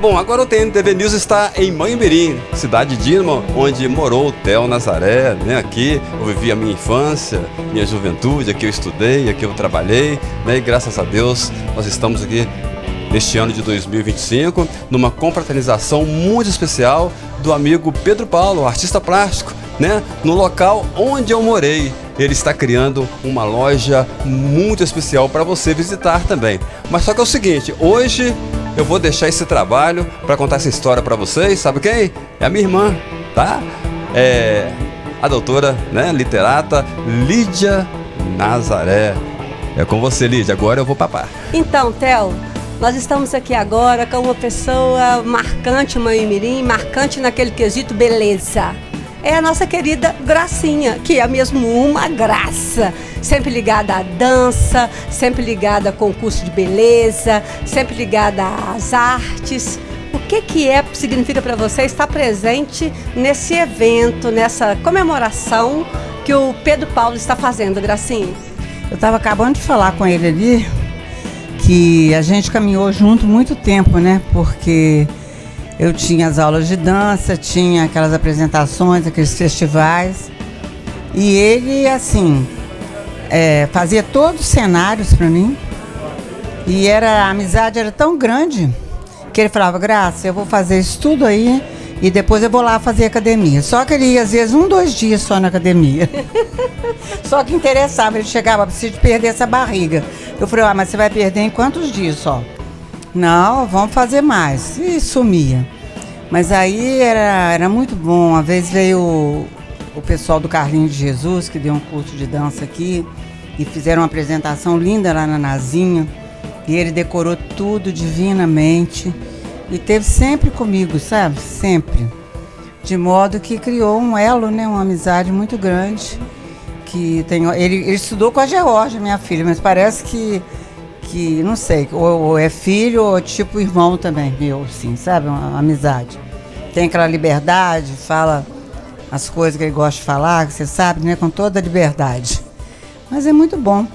Bom, agora o TNTV News está em Manhumirim, cidade dínamo, onde morou o Theo Nazaré, né? Aqui eu vivi a minha infância, minha juventude, aqui eu estudei, aqui eu trabalhei, né? E graças a Deus nós estamos aqui neste ano de 2025, numa confraternização muito especial do amigo Pedro Paulo, artista plástico, né? No local onde eu morei. Ele está criando uma loja muito especial para você visitar também. Mas só que é o seguinte, hoje eu vou deixar esse trabalho para contar essa história para vocês. Sabe quem? É a minha irmã, tá? É a doutora, né, literata Lídia Nazaré. É com você, Lídia. Agora eu vou papar. Então, Theo, nós estamos aqui agora com uma pessoa marcante em Manhumirim, marcante naquele quesito beleza. É a nossa querida Gracinha, que é mesmo uma graça, sempre ligada à dança, sempre ligada a concurso de beleza, sempre ligada às artes. O que significa para você estar presente nesse evento, nessa comemoração que o Pedro Paulo está fazendo, Gracinha? Eu estava acabando de falar com ele ali, que a gente caminhou junto muito tempo, né? Porque eu tinha as aulas de dança, tinha aquelas apresentações, aqueles festivais. E ele, assim, fazia todos os cenários para mim. E a amizade era tão grande que ele falava, Graça, eu vou fazer isso tudo aí e depois eu vou lá fazer academia. Só que ele ia, às vezes, 2 dias só na academia. Só que interessava, ele chegava, preciso perder essa barriga. Eu falei, mas você vai perder em quantos dias só? Não, vamos fazer mais. E sumia. Mas aí era muito bom. Uma vez veio o pessoal do Carlinhos de Jesus, que deu um curso de dança aqui, e fizeram uma apresentação linda lá na Nazinha. E ele decorou tudo divinamente. E esteve sempre comigo, sabe? Sempre. De modo que criou um elo, né? Uma amizade muito grande. Ele estudou com a Georgia, minha filha, mas parece que não sei, ou é filho ou tipo irmão também, meu, assim, sabe? Uma amizade. Tem aquela liberdade, fala as coisas que ele gosta de falar, que você sabe, né? Com toda a liberdade. Mas é muito bom.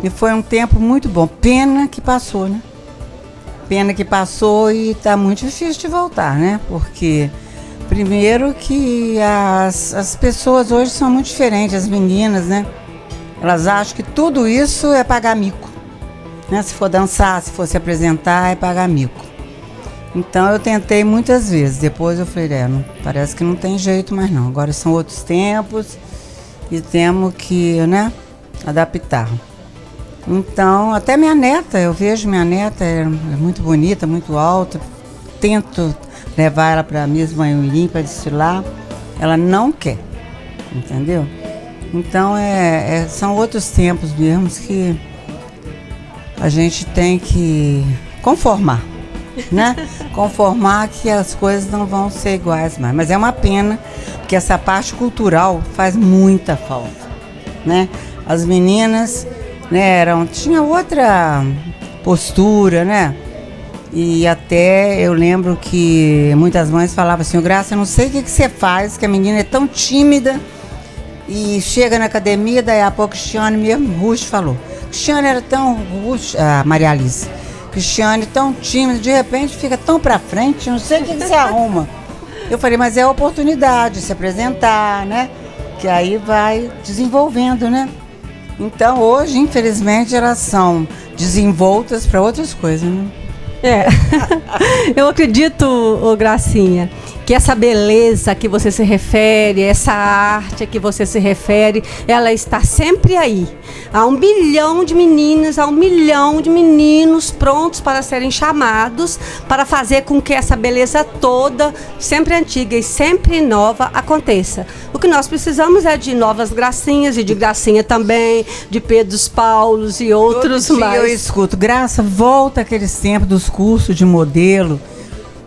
E foi um tempo muito bom. Pena que passou, né? Pena que passou e tá muito difícil de voltar, né? Porque, primeiro que as pessoas hoje são muito diferentes, as meninas, né? Elas acham que tudo isso é pagar mico. Né? Se for dançar, se for se apresentar, é pagar mico. Então eu tentei muitas vezes, depois eu falei, parece que não tem jeito mais não. Agora são outros tempos e temos que, né, adaptar. Então, até minha neta, eu vejo minha neta, é muito bonita, muito alta, tento levar ela para a mesma Manhumirim para desfilar, ela não quer, entendeu? Então são outros tempos mesmo que a gente tem que conformar, né? Conformar que as coisas não vão ser iguais mais. Mas é uma pena, porque essa parte cultural faz muita falta, né? As meninas, né, tinha outra postura, né? E até eu lembro que muitas mães falavam assim, Graça, eu não sei o que você faz, que a menina é tão tímida e chega na academia, daí a pouco Cristiane mesmo, Ruth falou. Cristiane era tão, a Maria Alice, Cristiane tão tímida, de repente fica tão pra frente, não sei o que você arruma. Eu falei, mas é a oportunidade de se apresentar, né? Que aí vai desenvolvendo, né? Então hoje, infelizmente, elas são desenvoltas para outras coisas, né? Eu acredito, Gracinha, que essa beleza a que você se refere, essa arte a que você se refere, ela está sempre aí. Há 1 bilhão de meninas, há 1 milhão de meninos prontos para serem chamados para fazer com que essa beleza toda, sempre antiga e sempre nova, aconteça. O que nós precisamos é de novas Gracinhas e de Gracinha também, de Pedros Paulos e outros todo dia mais. Eu escuto, Graça, volta aqueles tempos dos cursos de modelo,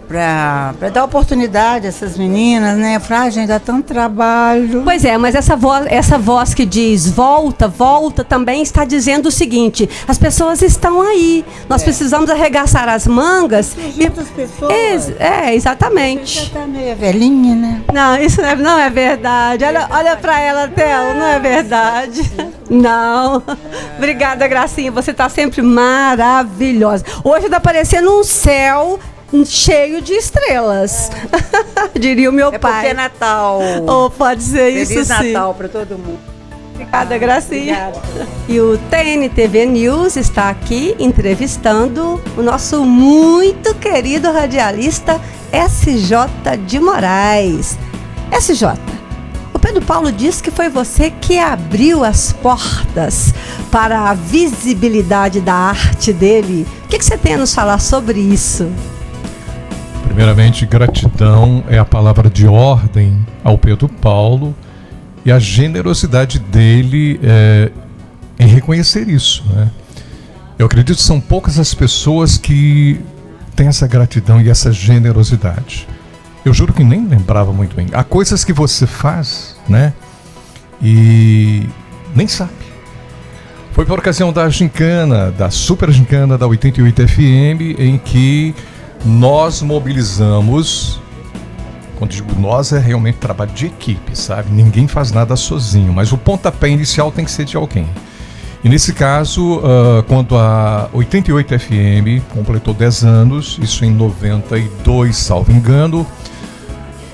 para dar oportunidade a essas meninas, né? Gente, dá tanto trabalho. Pois é, mas essa voz que diz volta, volta, também está dizendo o seguinte, as pessoas estão aí, nós precisamos arregaçar as mangas. As pessoas. Exatamente. Você já tá meio velhinha, né? Não, isso não é verdade. Olha para ela, Theo, não é verdade. Não. Obrigada, Gracinha, você está sempre maravilhosa. Hoje está parecendo um céu cheio de estrelas, diria o meu pai. Porque é Natal. Ou pode ser isso, Feliz sim. Natal para todo mundo. Obrigada, Gracinha. Obrigada. E o TNTV News está aqui entrevistando o nosso muito querido radialista SJ de Moraes. SJ, o Pedro Paulo disse que foi você que abriu as portas para a visibilidade da arte dele. O que você tem a nos falar sobre isso? Primeiramente, gratidão é a palavra de ordem ao Pedro Paulo e a generosidade dele em reconhecer isso, né? Eu acredito que são poucas as pessoas que têm essa gratidão e essa generosidade. Eu juro que nem lembrava muito bem. Há coisas que você faz, né? E nem sabe. Foi por ocasião da gincana, da super gincana da 88 FM, em que nós mobilizamos. Quando digo nós, é realmente trabalho de equipe, sabe? Ninguém faz nada sozinho, mas o pontapé inicial tem que ser de alguém. E nesse caso, quando a 88 FM completou 10 anos, isso em 92, salvo engano,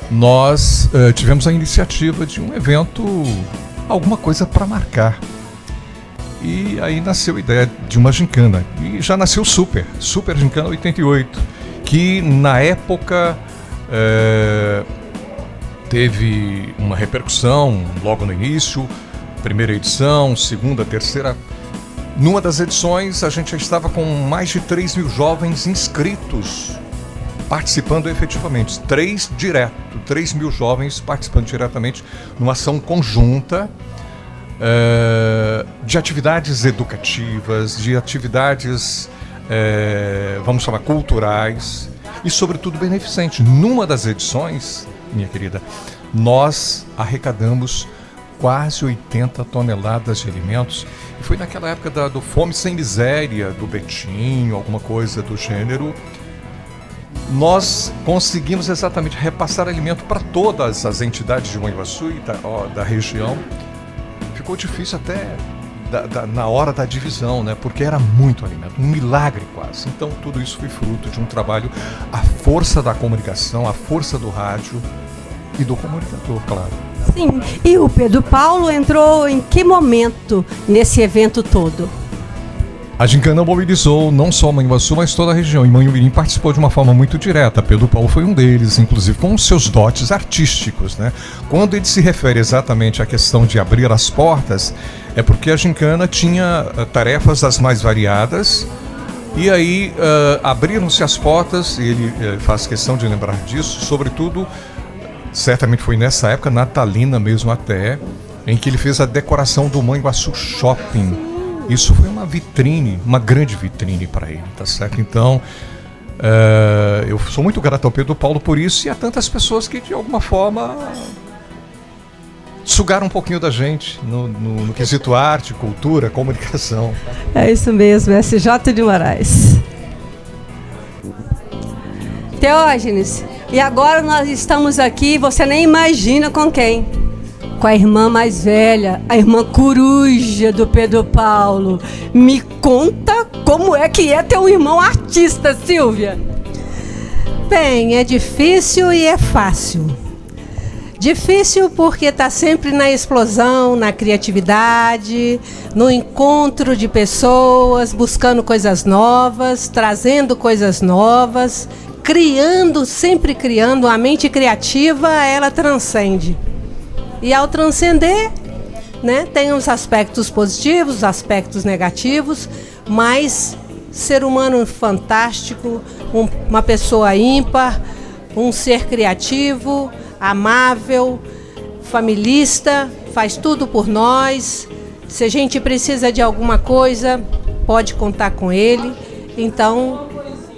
nós tivemos a iniciativa de um evento, alguma coisa para marcar. E aí nasceu a ideia de uma gincana. E já nasceu Super Gincana 88, que na época teve uma repercussão logo no início, primeira edição, segunda, terceira. Numa das edições a gente já estava com mais de 3 mil jovens inscritos, participando efetivamente, 3 mil jovens participando diretamente numa ação conjunta de atividades educativas, de atividades, vamos chamar, culturais e sobretudo beneficente. Numa das edições, minha querida, nós arrecadamos quase 80 toneladas de alimentos. E foi naquela época do Fome Sem Miséria, do Betinho, alguma coisa do gênero. Nós conseguimos exatamente repassar alimento para todas as entidades de Manhuaçu e da região. Ficou difícil até na hora da divisão, né? Porque era muito alimento, um milagre quase. Então tudo isso foi fruto de um trabalho, a força da comunicação, a força do rádio e do comunicador, claro. Sim, e o Pedro Paulo entrou em que momento nesse evento todo? A gincana mobilizou não só Manhuaçu, mas toda a região. E Manhumirim participou de uma forma muito direta. Pedro Paulo foi um deles, inclusive com os seus dotes artísticos, né? Quando ele se refere exatamente à questão de abrir as portas, é porque a gincana tinha tarefas das mais variadas. E aí abriram-se as portas, e ele faz questão de lembrar disso, sobretudo, certamente foi nessa época, natalina mesmo até, em que ele fez a decoração do Manhuaçu Shopping. Isso foi uma vitrine, uma grande vitrine para ele, tá certo? Então, eu sou muito grato ao Pedro Paulo por isso e a tantas pessoas que, de alguma forma, sugaram um pouquinho da gente no quesito arte, cultura, comunicação. É isso mesmo, SJ de Moraes. Teógenes, e agora nós estamos aqui, você nem imagina com quem? Com a irmã mais velha, a irmã coruja do Pedro Paulo. Me conta como é que é ter um irmão artista, Silvia. Bem, é difícil e é fácil. Difícil porque está sempre na explosão, na criatividade, no encontro de pessoas, buscando coisas novas, trazendo coisas novas, sempre criando. A mente criativa, ela transcende. E ao transcender, né, tem os aspectos positivos, os aspectos negativos, mas ser humano fantástico, uma pessoa ímpar, um ser criativo, amável, familista, faz tudo por nós. Se a gente precisa de alguma coisa, pode contar com ele. Então,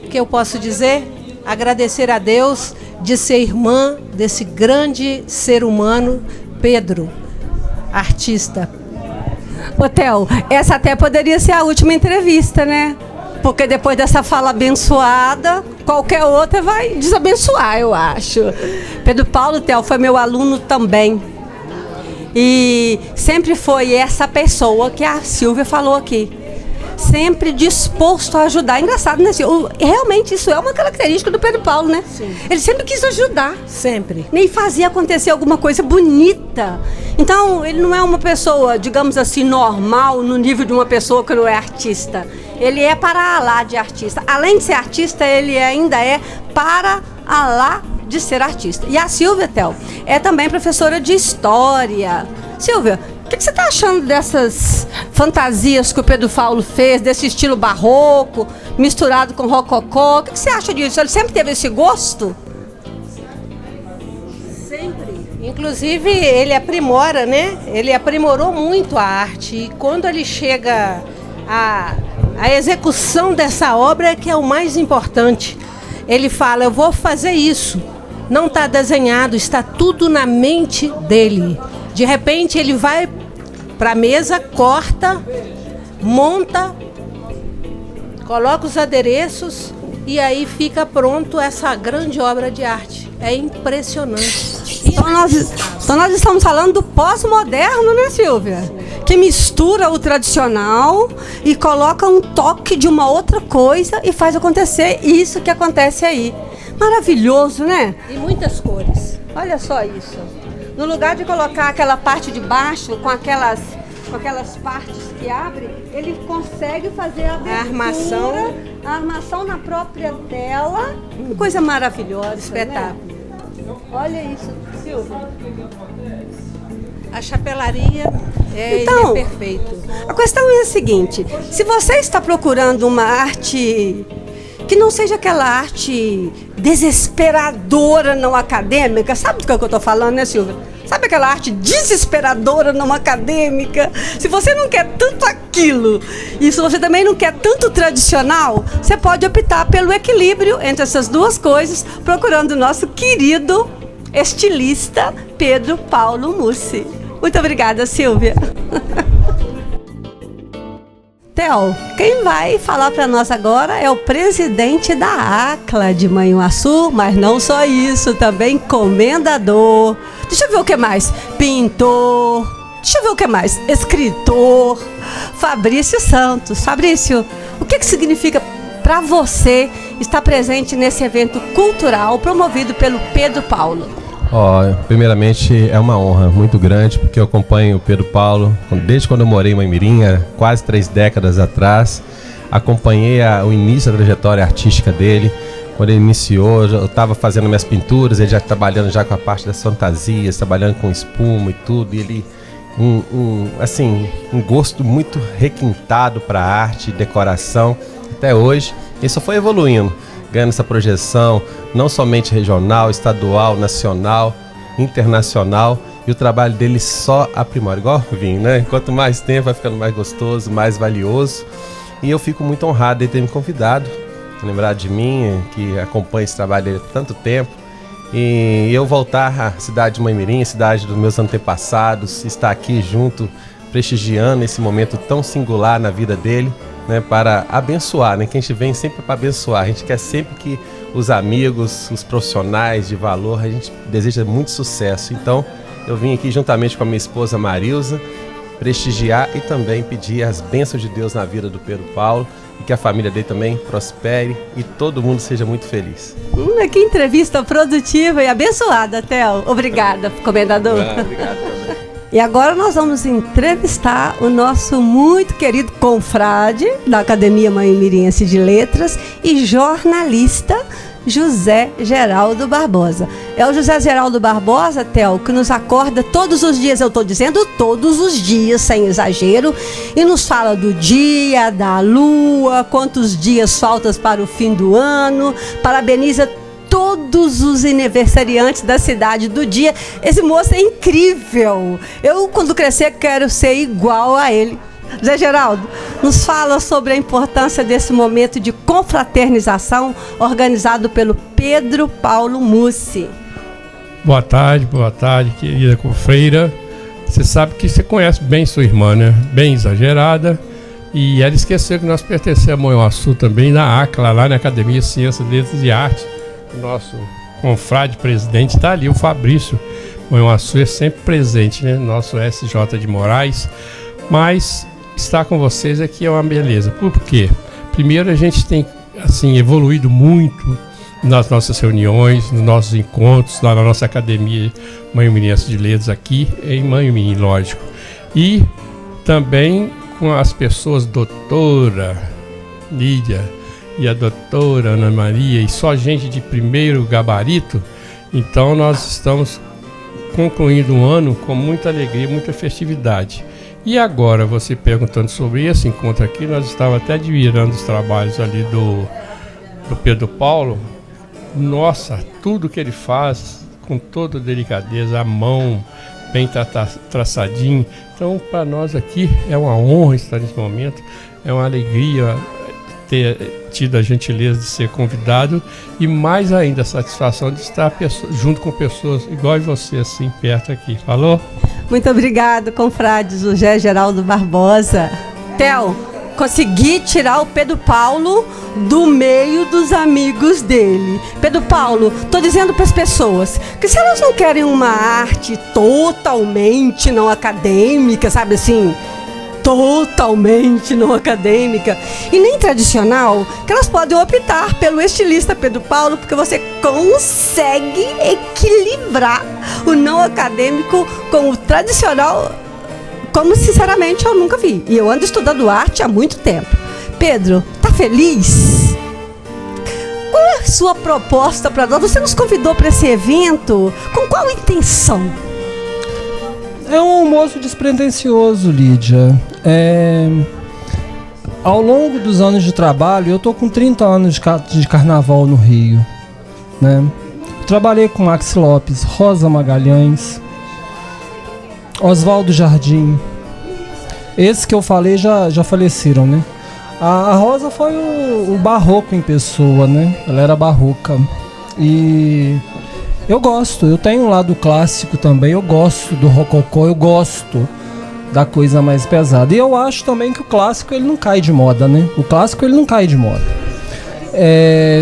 o que eu posso dizer? Agradecer a Deus de ser irmã desse grande ser humano, Pedro, artista. Ô, Theo, essa até poderia ser a última entrevista, né? Porque depois dessa fala abençoada, qualquer outra vai desabençoar, eu acho. Pedro Paulo, Theo, foi meu aluno também. E sempre foi essa pessoa que a Silvia falou aqui. sempre disposto a ajudar. Engraçado, né, Silvia? Realmente isso é uma característica do Pedro Paulo, né? Sim. Ele sempre quis ajudar. Sempre. Nem fazia acontecer alguma coisa bonita. Então, ele não é uma pessoa, digamos assim, normal no nível de uma pessoa que não é artista. Ele é para lá de artista. Além de ser artista, ele ainda é para lá de ser artista. E a Silvia, Theo, é também professora de história. Silvia, o que você está achando dessas fantasias que o Pedro Paulo fez, desse estilo barroco, misturado com rococó? O que você acha disso? Ele sempre teve esse gosto? Sempre. Inclusive, ele aprimora, né? Ele aprimorou muito a arte. E quando ele chega a execução dessa obra é que é o mais importante. Ele fala, eu vou fazer isso. Não está desenhado, está tudo na mente dele. De repente ele vai para a mesa, corta, monta, coloca os adereços e aí fica pronto essa grande obra de arte. É impressionante. Então nós estamos falando do pós-moderno, né, Silvia? Que mistura o tradicional e coloca um toque de uma outra coisa e faz acontecer isso que acontece aí. Maravilhoso, né? E muitas cores. Olha só isso. No lugar de colocar aquela parte de baixo com aquelas partes que abrem, ele consegue fazer a abertura, a armação na própria tela. Coisa maravilhosa. Espetáculo. Né? Olha isso, Silvia. A chapelaria ele é perfeito. A questão é a seguinte: se você está procurando uma arte que não seja aquela arte desesperadora não acadêmica, sabe do que eu estou falando, né, Silvia? Sabe aquela arte desesperadora não acadêmica? Se você não quer tanto aquilo e se você também não quer tanto tradicional, você pode optar pelo equilíbrio entre essas duas coisas, procurando o nosso querido estilista Pedro Paulo Mussi. Muito obrigada, Silvia. Theo, quem vai falar para nós agora é o presidente da ACLA de Manhuaçu, mas não só isso, também comendador. Deixa eu ver o que mais. Pintor. Deixa eu ver o que mais. Escritor. Fabrício Santos. Fabrício, o que significa para você estar presente nesse evento cultural promovido pelo Pedro Paulo? Primeiramente é uma honra muito grande, porque eu acompanho o Pedro Paulo desde quando eu morei em Mamirim, quase 3 décadas atrás. Acompanhei o início da trajetória artística dele. Quando ele iniciou, eu estava fazendo minhas pinturas, ele já trabalhando já com a parte das fantasias, trabalhando com espuma e tudo. E ele, um gosto muito requintado para arte e decoração até hoje. Ele só foi evoluindo, ganhando essa projeção, não somente regional, estadual, nacional, internacional, e o trabalho dele só aprimora, igual o vinho, né? Quanto mais tempo vai ficando mais gostoso, mais valioso, e eu fico muito honrado de ter me convidado, lembrado de mim, que acompanha esse trabalho dele há tanto tempo, e eu voltar à cidade de Mamirim, cidade dos meus antepassados, estar aqui junto, prestigiando esse momento tão singular na vida dele, né, para abençoar, né, que a gente vem sempre para abençoar, a gente quer sempre que os amigos, os profissionais de valor, a gente deseja muito sucesso. Então eu vim aqui juntamente com a minha esposa Marilza prestigiar e também pedir as bênçãos de Deus na vida do Pedro Paulo e que a família dele também prospere e todo mundo seja muito feliz. Que entrevista produtiva e abençoada, Theo. Obrigada, comendador. Obrigado também. E agora nós vamos entrevistar o nosso muito querido confrade da Academia Manhumirense de Letras e jornalista José Geraldo Barbosa. É o José Geraldo Barbosa, Theo, que nos acorda todos os dias, eu estou dizendo todos os dias, sem exagero, e nos fala do dia, da lua, quantos dias faltam para o fim do ano, parabeniza todos os aniversariantes da cidade do dia. Esse moço é incrível. Eu, quando crescer, quero ser igual a ele. Zé Geraldo, nos fala sobre a importância desse momento de confraternização organizado pelo Pedro Paulo Mussi. Boa tarde, querida confreira. Você sabe que você conhece bem sua irmã, né? Bem exagerada. E ela esqueceu que nós pertencemos a Manhuaçu também, na ACLA, lá na Academia de Ciências, Letras e Artes. O nosso confrade presidente está ali, o Fabrício Manhuaçu é sempre presente, né? Nosso SJ de Moraes. Mas estar com vocês aqui é uma beleza. Por quê? Primeiro, a gente tem assim, evoluído muito nas nossas reuniões, nos nossos encontros, lá na nossa academia Mãe Eminência de Letras, aqui em Manhumirim, lógico. E também com as pessoas, doutora Lídia e a doutora Ana Maria, e só gente de primeiro gabarito. Então nós estamos concluindo um ano com muita alegria, muita festividade. E agora, você perguntando sobre esse encontro aqui, nós estávamos até admirando os trabalhos ali do Pedro Paulo. Nossa, tudo que ele faz com toda delicadeza, a mão bem traçadinho. Então, para nós aqui é uma honra estar nesse momento, é uma alegria ter tido a gentileza de ser convidado e mais ainda a satisfação de estar junto com pessoas igual você, assim, perto aqui. Falou? Muito obrigado, confrade José Geraldo Barbosa. Theo, consegui tirar o Pedro Paulo do meio dos amigos dele. Pedro Paulo, tô dizendo para as pessoas que se elas não querem uma arte totalmente não acadêmica, sabe assim, totalmente não acadêmica e nem tradicional, que elas podem optar pelo estilista Pedro Paulo, porque você consegue equilibrar o não acadêmico com o tradicional, como sinceramente eu nunca vi. E eu ando estudando arte há muito tempo. Pedro, tá feliz? Qual é a sua proposta para nós? Você nos convidou para esse evento com qual intenção? É um almoço despretensioso, Lídia. Ao longo dos anos de trabalho, eu tô com 30 anos de carnaval no Rio, né? Trabalhei com Max Lopes, Rosa Magalhães, Oswaldo Jardim. Esses que eu falei já faleceram, né? A Rosa foi o barroco em pessoa, né? Ela era barroca. E eu gosto, eu tenho um lado clássico também, eu gosto do rococó, eu gosto da coisa mais pesada. E eu acho também que o clássico ele não cai de moda, né? O clássico ele não cai de moda.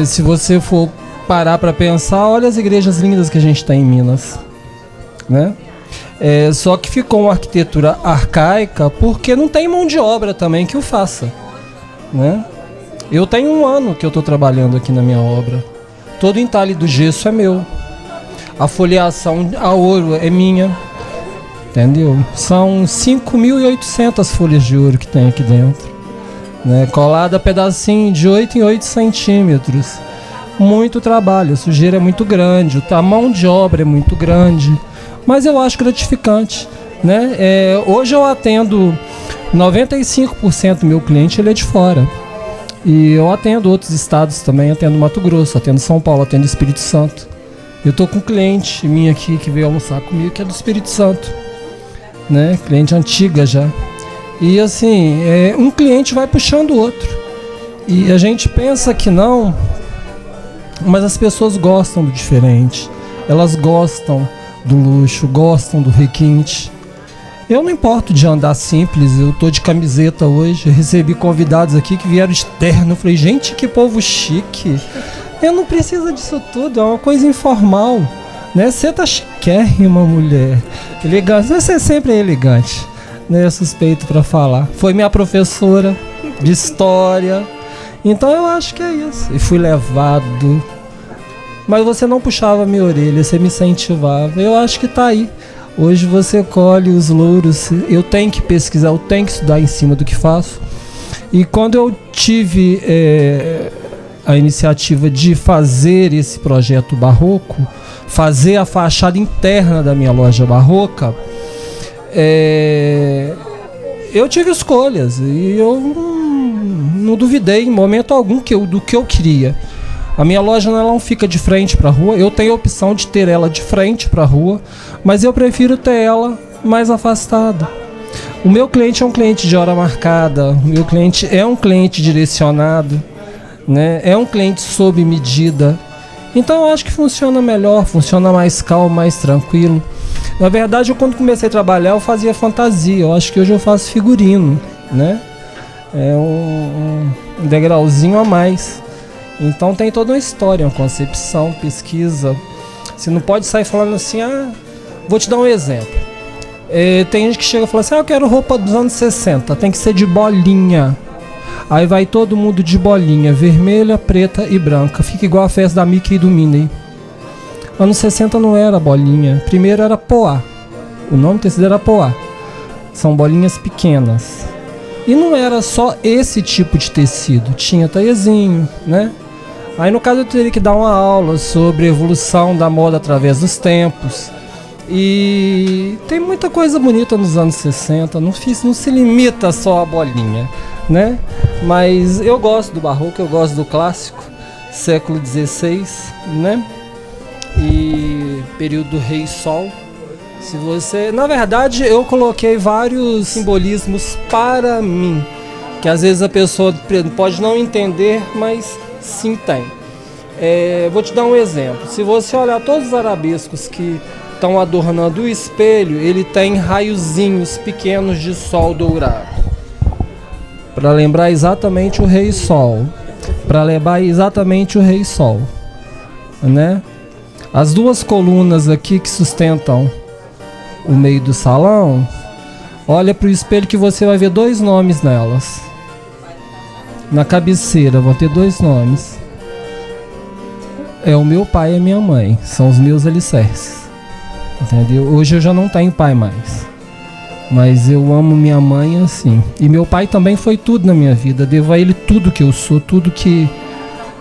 Se você for parar para pensar, olha as igrejas lindas que a gente tem em Minas, né? Só que ficou uma arquitetura arcaica porque não tem mão de obra também que o faça, né? Eu tenho 1 ano que eu estou trabalhando aqui na minha obra. Todo entalhe do gesso é meu. A folheação a ouro é minha, entendeu? São 5.800 folhas de ouro que tem aqui dentro, né? Colada pedacinho de 8 em 8 centímetros. Muito trabalho, a sujeira é muito grande, a mão de obra é muito grande, mas eu acho gratificante, né? Hoje eu atendo 95% do meu cliente, ele é de fora. E eu atendo outros estados também, atendo Mato Grosso, atendo São Paulo, atendo Espírito Santo. Eu tô com um cliente minha aqui que veio almoçar comigo, que é do Espírito Santo, né? Cliente antiga já. E assim, um cliente vai puxando o outro. E a gente pensa que não, mas as pessoas gostam do diferente. Elas gostam do luxo, gostam do requinte. Eu não importo de andar simples, eu tô de camiseta hoje. Eu recebi convidados aqui que vieram de terno. Eu falei, gente, que povo chique. Eu não preciso disso tudo, é uma coisa informal, né? Você tá chiquérrima, mulher. Elegante, você sempre é elegante, né? Suspeito pra falar. Foi minha professora de história. Então eu acho que é isso. E fui levado. Mas você não puxava minha orelha, você me incentivava. Eu acho que tá aí. Hoje você colhe os louros. Eu tenho que pesquisar, eu tenho que estudar em cima do que faço. E quando eu tive a iniciativa de fazer esse projeto barroco, fazer a fachada interna da minha loja barroca, eu tive escolhas e eu não duvidei em momento algum do que eu queria. A minha loja não fica de frente para a rua, eu tenho a opção de ter ela de frente para a rua, mas eu prefiro ter ela mais afastada. O meu cliente é um cliente de hora marcada, o meu cliente é um cliente direcionado, né? É um cliente sob medida. Então eu acho que funciona melhor, funciona mais calmo, mais tranquilo. Na verdade, eu quando comecei a trabalhar, eu fazia fantasia. Eu acho que hoje eu faço figurino, né? É um degrauzinho a mais. Então tem toda uma história, uma concepção, pesquisa. Você não pode sair falando assim, vou te dar um exemplo. Tem gente que chega e fala assim, eu quero roupa dos anos 60, tem que ser de bolinha. Aí vai todo mundo de bolinha, vermelha, preta e branca. Fica igual a festa da Mickey e do Minnie. Anos 60 não era bolinha, primeiro era poá. O nome do tecido era poá. São bolinhas pequenas. E não era só esse tipo de tecido, tinha taiezinho, né? Aí no caso eu teria que dar uma aula sobre a evolução da moda através dos tempos. E tem muita coisa bonita nos anos 60, não se limita só a bolinha, né? Mas eu gosto do barroco, eu gosto do clássico, século XVI, né? E período do Rei Sol. Se você, na verdade, eu coloquei vários simbolismos para mim, que às vezes a pessoa pode não entender, mas sim tem. Vou te dar um exemplo. Se você olhar todos os arabescos que estão adornando o espelho, ele tem raiozinhos pequenos de sol dourado, para lembrar exatamente o Rei Sol, né? As duas colunas aqui que sustentam o meio do salão, olha para o espelho que você vai ver 2 nomes nelas. Na cabeceira vão ter 2 nomes. É o meu pai e a minha mãe, são os meus alicerces. Entendeu? Hoje eu já não tenho pai mais, mas eu amo minha mãe assim. E meu pai também foi tudo na minha vida. Devo a ele tudo que eu sou, tudo que,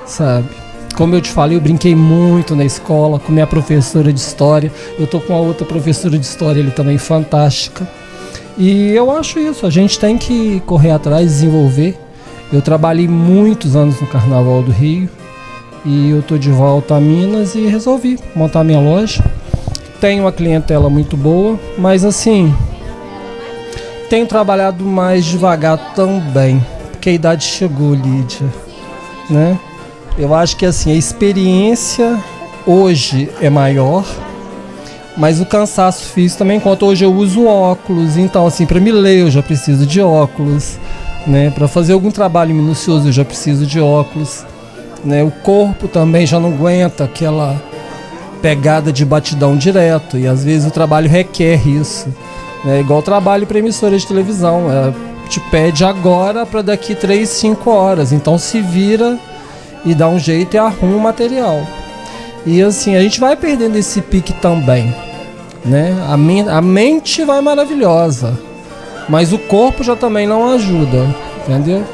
sabe? Como eu te falei, eu brinquei muito na escola com minha professora de história. Eu tô com a outra professora de história, ele também fantástica. E eu acho isso, a gente tem que correr atrás, desenvolver. Eu trabalhei muitos anos no Carnaval do Rio e eu tô de volta a Minas e resolvi montar minha loja. Tenho uma clientela muito boa, mas assim, tenho trabalhado mais devagar também, porque a idade chegou, Lídia, né? Eu acho que assim, a experiência hoje é maior, mas o cansaço físico também conta. Hoje eu uso óculos, então assim, para me ler eu já preciso de óculos, né? Para fazer algum trabalho minucioso eu já preciso de óculos, né? O corpo também já não aguenta aquela pegada de batidão direto, e às vezes o trabalho requer isso, né? Igual o trabalho para emissora de televisão, te pede agora para daqui 3, 5 horas, então se vira e dá um jeito e arruma o material. E assim, a gente vai perdendo esse pique também, né? A mente vai maravilhosa, mas o corpo já também não ajuda, entendeu?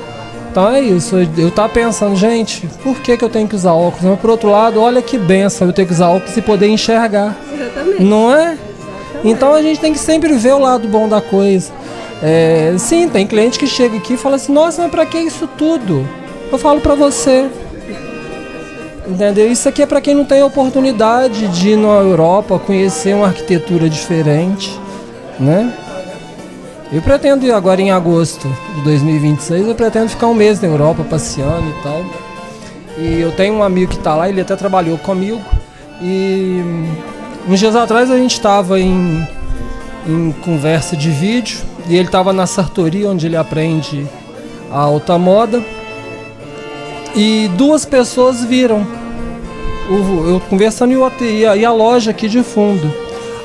Então é isso, eu tava pensando, gente, por que eu tenho que usar óculos? Mas por outro lado, olha que benção eu ter que usar óculos e poder enxergar. Exatamente. Não é? Então a gente tem que sempre ver o lado bom da coisa. Sim, tem cliente que chega aqui e fala assim, nossa, mas pra que isso tudo? Eu falo pra você, entendeu? Isso aqui é pra quem não tem oportunidade de ir na Europa, conhecer uma arquitetura diferente, né? Eu pretendo ir agora em agosto de 2026, eu pretendo ficar um mês na Europa passeando e tal. E eu tenho um amigo que está lá, ele até trabalhou comigo. E uns dias atrás a gente estava em conversa de vídeo e ele estava na Sartori, onde ele aprende a alta moda. E 2 pessoas viram eu conversando e a loja aqui de fundo.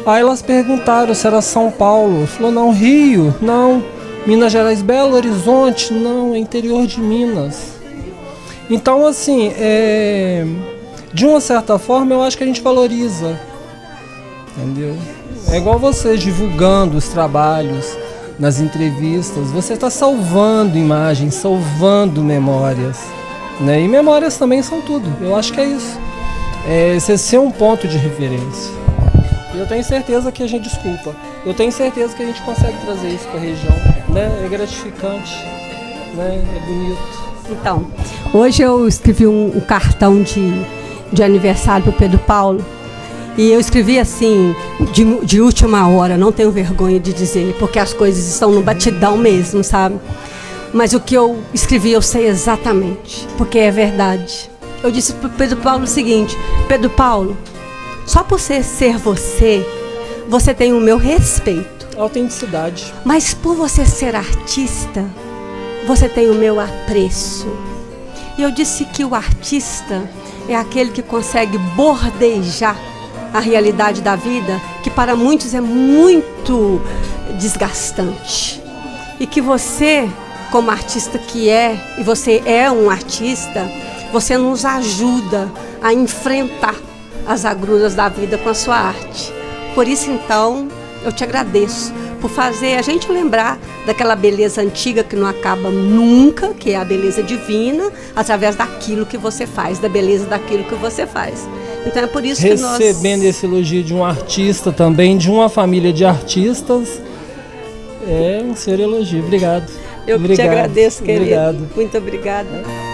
Aí elas perguntaram se era São Paulo. Ele falou, não, Rio, não, Minas Gerais, Belo Horizonte, não, é interior de Minas. Então, assim, de uma certa forma, eu acho que a gente valoriza, entendeu? É igual vocês divulgando os trabalhos nas entrevistas, você está salvando imagens, salvando memórias, né? E memórias também são tudo, eu acho que é isso. Você ser um ponto de referência. E eu tenho certeza que eu tenho certeza que a gente consegue trazer isso para a região, né? É gratificante, né? É bonito. Então, hoje eu escrevi um cartão de aniversário para o Pedro Paulo, e eu escrevi assim, de última hora, não tenho vergonha de dizer, porque as coisas estão no batidão mesmo, sabe? Mas o que eu escrevi eu sei exatamente, porque é verdade. Eu disse para o Pedro Paulo o seguinte, Pedro Paulo, só por você ser você, você tem o meu respeito. Autenticidade. Mas por você ser artista, você tem o meu apreço. E eu disse que o artista é aquele que consegue bordejar a realidade da vida, que para muitos é muito desgastante. E que você, como artista que é, e você é um artista, você nos ajuda a enfrentar as agruras da vida com a sua arte. Por isso, então, eu te agradeço por fazer a gente lembrar daquela beleza antiga que não acaba nunca, que é a beleza divina, através daquilo que você faz, da beleza daquilo que você faz. Então é por isso que nós... Recebendo esse elogio de um artista também, de uma família de artistas, é um ser elogio. Obrigado. Eu que te agradeço, querido. Obrigado. Muito obrigada.